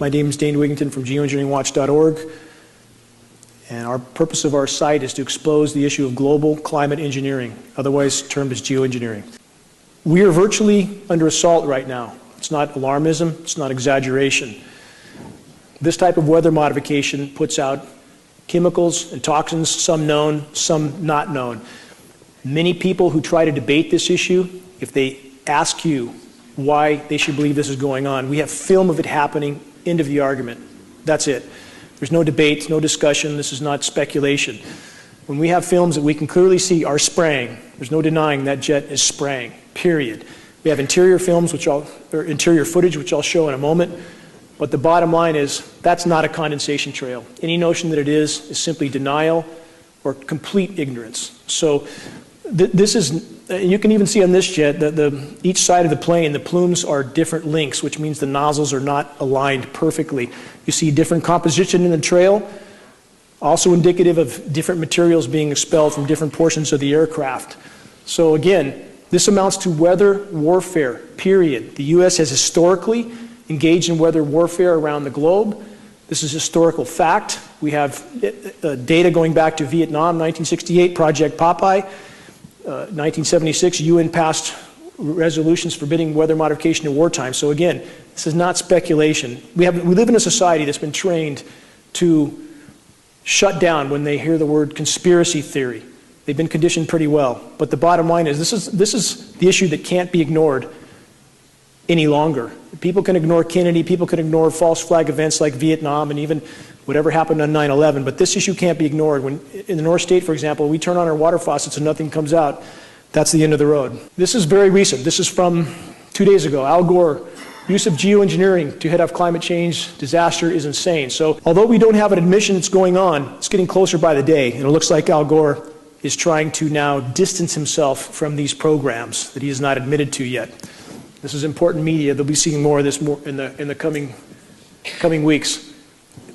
My name is Dane Wigington from Geo-engineeringwatch.org, and our purpose of our site is to expose the issue of global climate engineering, otherwise termed as geoengineering. We are virtually under assault right now. It's not alarmism, it's not exaggeration. This type of weather modification puts out chemicals and toxins, some known, some not known. Many people who try to debate this issue, if they ask you why they should believe this is going on, we have film of it happening, end of the argument. That's it. There's no debate, no discussion, this is not speculation. When we have films that we can clearly see are spraying, there's no denying that jet is spraying, period. We have interior films, interior footage, which I'll show in a moment. But the bottom line is, that's not a condensation trail. Any notion that it is simply denial or complete ignorance. So this is, you can even see on this jet, each side of the plane, the plumes are different lengths, which means the nozzles are not aligned perfectly. You see different composition in the trail, also indicative of different materials being expelled from different portions of the aircraft. So again, this amounts to weather warfare, period. The U.S. has historically engaged in weather warfare around the globe. This is historical fact. We have data going back to Vietnam, 1968, Project Popeye. 1976, UN passed resolutions forbidding weather modification in wartime. So again, this is not speculation. We live in a society that's been trained to shut down when they hear the word conspiracy theory. They've been conditioned pretty well. But the bottom line is, this is the issue that can't be ignored any longer. People can ignore Kennedy, people can ignore false flag events like Vietnam and even whatever happened on 9/11, but this issue can't be ignored. When in the North State, for example, we turn on our water faucets and nothing comes out, that's the end of the road. This is very recent. This is from 2 days ago. Al Gore, use of geoengineering to head off climate change disaster is insane. So although we don't have an admission that's going on, it's getting closer by the day, and it looks like Al Gore is trying to now distance himself from these programs that he has not admitted to yet. This is important media. They'll be seeing more of this in the coming weeks.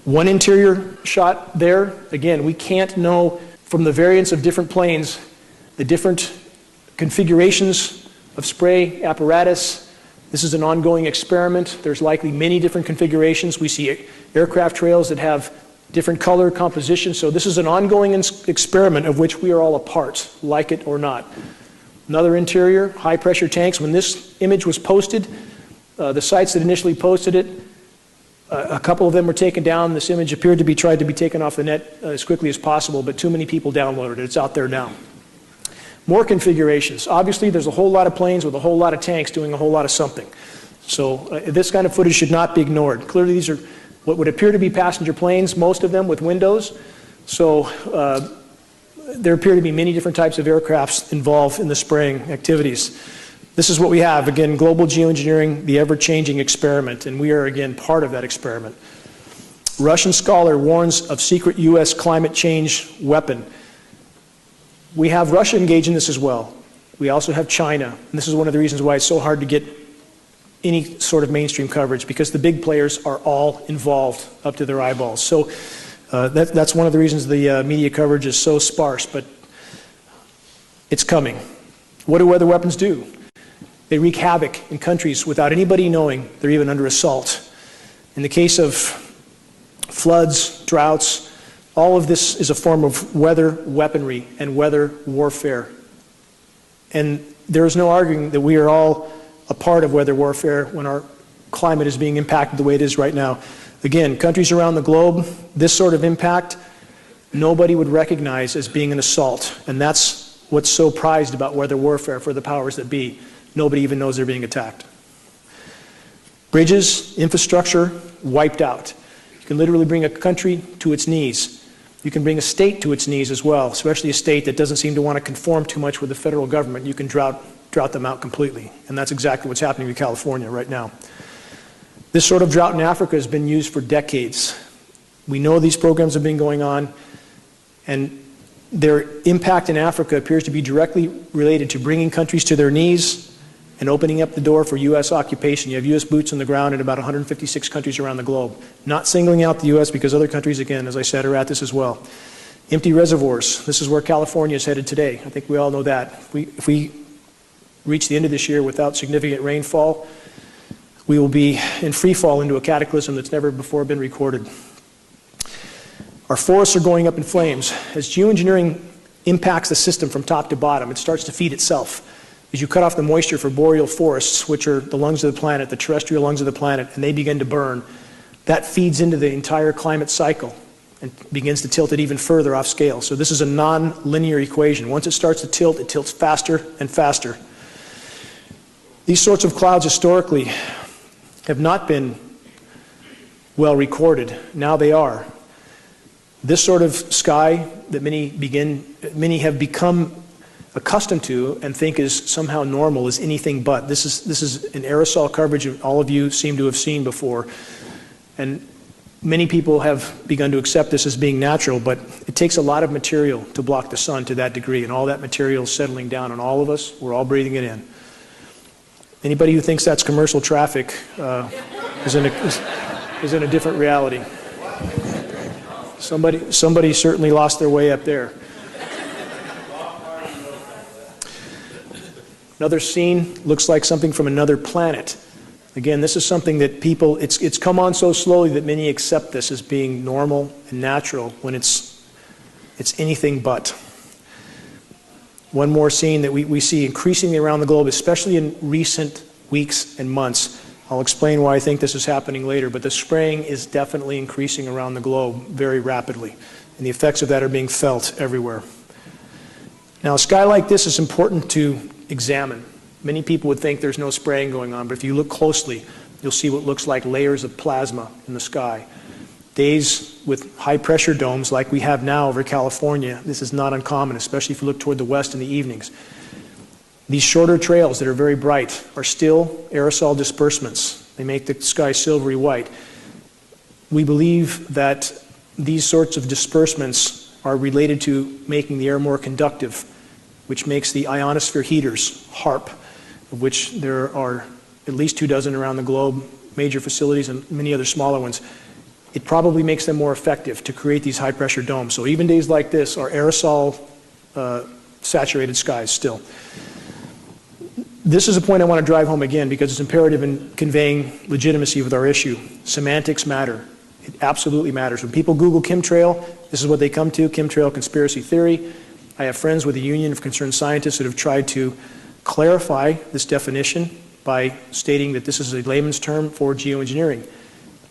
One interior shot there. Again, we can't know from the variants of different planes, the different configurations of spray apparatus. This is an ongoing experiment. There's likely many different configurations. We see aircraft trails that have different color composition. So this is an ongoing experiment of which we are all a part, like it or not. Another interior, high pressure tanks. When this image was posted, the sites that initially posted it, a couple of them were taken down. This image appeared to be tried to be taken off the net as quickly as possible, but too many people downloaded it. It's out there now. More configurations. Obviously, there's a whole lot of planes with a whole lot of tanks doing a whole lot of something. So this kind of footage should not be ignored. Clearly, these are what would appear to be passenger planes, most of them with windows. So there appear to be many different types of aircrafts involved in the spraying activities. This is what we have. Again, global geoengineering, the ever-changing experiment, and we are, again, part of that experiment. Russian scholar warns of secret U.S. climate change weapon. We have Russia engaged in this as well. We also have China, and this is one of the reasons why it's so hard to get any sort of mainstream coverage, because the big players are all involved up to their eyeballs. So that's one of the reasons the media coverage is so sparse, but it's coming. What do weather weapons do? They wreak havoc in countries without anybody knowing they're even under assault. In the case of floods, droughts, all of this is a form of weather weaponry and weather warfare. And there is no arguing that we are all a part of weather warfare when our climate is being impacted the way it is right now. Again, countries around the globe, this sort of impact, nobody would recognize as being an assault. And that's what's so prized about weather warfare for the powers that be. Nobody even knows they're being attacked. Bridges, infrastructure, wiped out. You can literally bring a country to its knees. You can bring a state to its knees as well, especially a state that doesn't seem to want to conform too much with the federal government. You can drought them out completely. And that's exactly what's happening in California right now. This sort of drought in Africa has been used for decades. We know these programs have been going on, and their impact in Africa appears to be directly related to bringing countries to their knees and opening up the door for U.S. occupation. You have U.S. boots on the ground in about 156 countries around the globe. Not singling out the U.S. because other countries, again, as I said, are at this as well. Empty reservoirs. This is where California is headed today. I think we all know that. If we reach the end of this year without significant rainfall, we will be in free fall into a cataclysm that's never before been recorded. Our forests are going up in flames. As geoengineering impacts the system from top to bottom, it starts to feed itself. As you cut off the moisture for boreal forests, which are the lungs of the planet, the terrestrial lungs of the planet, and they begin to burn, that feeds into the entire climate cycle and begins to tilt it even further off scale. So this is a non-linear equation. Once it starts to tilt, it tilts faster and faster. These sorts of clouds historically have not been well recorded. Now they are. This sort of sky that many have become accustomed to and think is somehow normal is anything but. This is an aerosol coverage that all of you seem to have seen before. And many people have begun to accept this as being natural, but it takes a lot of material to block the sun to that degree, and all that material is settling down on all of us. We're all breathing it in. Anybody who thinks that's commercial traffic is in a different reality. Somebody certainly lost their way up there. Another scene looks like something from another planet. Again, this is something that people, it's come on so slowly that many accept this as being normal and natural when it's anything but. One more scene that we see increasingly around the globe, especially in recent weeks and months. I'll explain why I think this is happening later, but the spraying is definitely increasing around the globe very rapidly, and the effects of that are being felt everywhere. Now, a sky like this is important to examine. Many people would think there's no spraying going on, but if you look closely, you'll see what looks like layers of plasma in the sky. Days with high pressure domes like we have now over California, this is not uncommon, especially if you look toward the west in the evenings. These shorter trails that are very bright are still aerosol disbursements. They make the sky silvery white. We believe that these sorts of disbursements are related to making the air more conductive, which makes the ionosphere heaters, HARP, of which there are at least 24 around the globe, major facilities and many other smaller ones. It probably makes them more effective to create these high pressure domes. So even days like this are aerosol saturated skies still. This is a point I want to drive home again because it's imperative in conveying legitimacy with our issue. Semantics matter. It absolutely matters. When people Google chemtrail, this is what they come to, chemtrail conspiracy theory. I have friends with the Union of Concerned Scientists that have tried to clarify this definition by stating that this is a layman's term for geoengineering.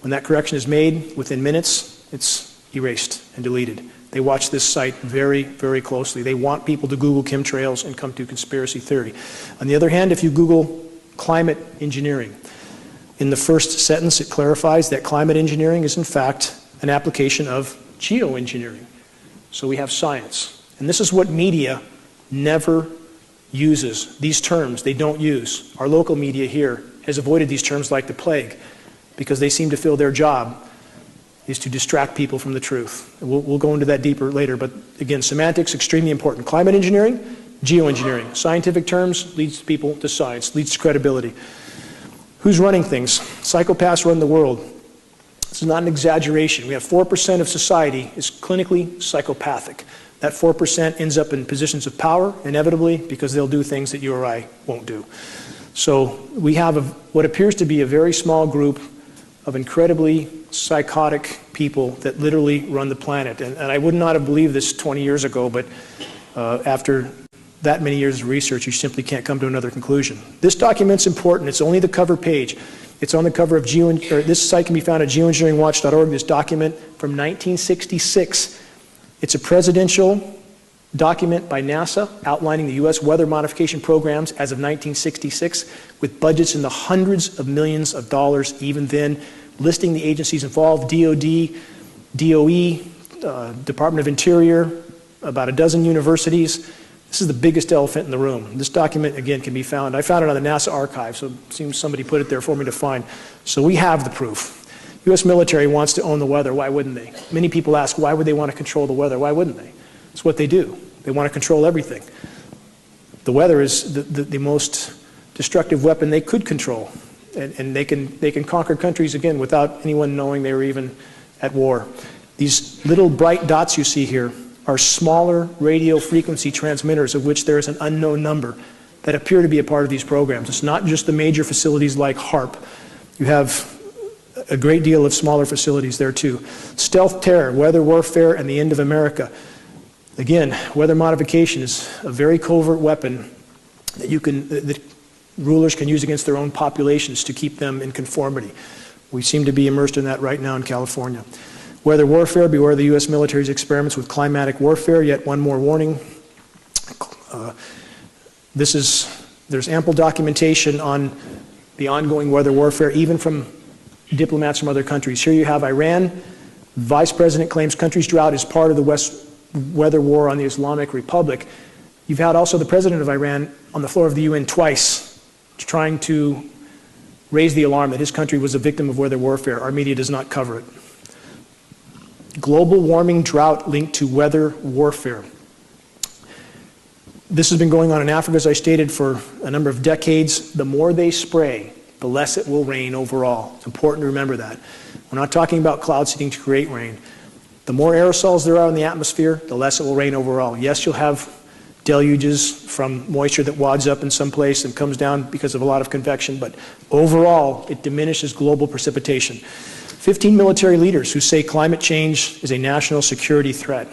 When that correction is made, within minutes, it's erased and deleted. They watch this site very, very closely. They want people to Google chemtrails and come to conspiracy theory. On the other hand, if you Google climate engineering, in the first sentence it clarifies that climate engineering is in fact an application of geoengineering. So we have science. And this is what media never uses. These terms they don't use. Our local media here has avoided these terms like the plague because they seem to feel their job is to distract people from the truth. We'll go into that deeper later, but again, semantics, extremely important. Climate engineering, geoengineering. Scientific terms leads people to science, leads to credibility. Who's running things? Psychopaths run the world. This is not an exaggeration. We have 4% of society is clinically psychopathic. That 4% ends up in positions of power, inevitably, because they'll do things that you or I won't do. So we have what appears to be a very small group of incredibly psychotic people that literally run the planet. And I would not have believed this 20 years ago, but after that many years of research, you simply can't come to another conclusion. This document's important. It's only the cover page. It's on the cover of this site can be found at geoengineeringwatch.org, this document from 1966. It's a presidential document by NASA outlining the U.S. weather modification programs as of 1966 with budgets in the hundreds of millions of dollars even then, listing the agencies involved, DOD, DOE, Department of Interior, about a dozen universities. This is the biggest elephant in the room. This document, again, can be found. I found it on the NASA archive, so it seems somebody put it there for me to find. So we have the proof. U.S. military wants to own the weather. Why wouldn't they? Many people ask, why would they want to control the weather? Why wouldn't they? It's what they do. They want to control everything. The weather is the most destructive weapon they could control. And they can conquer countries, again, without anyone knowing they were even at war. These little bright dots you see here are smaller radio frequency transmitters, of which there is an unknown number, that appear to be a part of these programs. It's not just the major facilities like HARP You have a great deal of smaller facilities there too. Stealth terror, weather warfare, and the end of America. Again, weather modification is a very covert weapon that rulers can use against their own populations to keep them in conformity. We seem to be immersed in that right now in California. Weather warfare, beware the U.S. military's experiments with climatic warfare. Yet one more warning. There's ample documentation on the ongoing weather warfare, even from diplomats from other countries. Here you have Iran. Vice President claims country's drought is part of the weather war on the Islamic Republic. You've had also the president of Iran on the floor of the UN twice trying to raise the alarm that his country was a victim of weather warfare. Our media does not cover it. Global warming drought linked to weather warfare. This has been going on in Africa, as I stated, for a number of decades. The more they spray, the less it will rain overall. It's important to remember that. We're not talking about cloud seeding to create rain. The more aerosols there are in the atmosphere, the less it will rain overall. Yes, you'll have deluges from moisture that wads up in some place and comes down because of a lot of convection, but overall, it diminishes global precipitation. 15 military leaders who say climate change is a national security threat.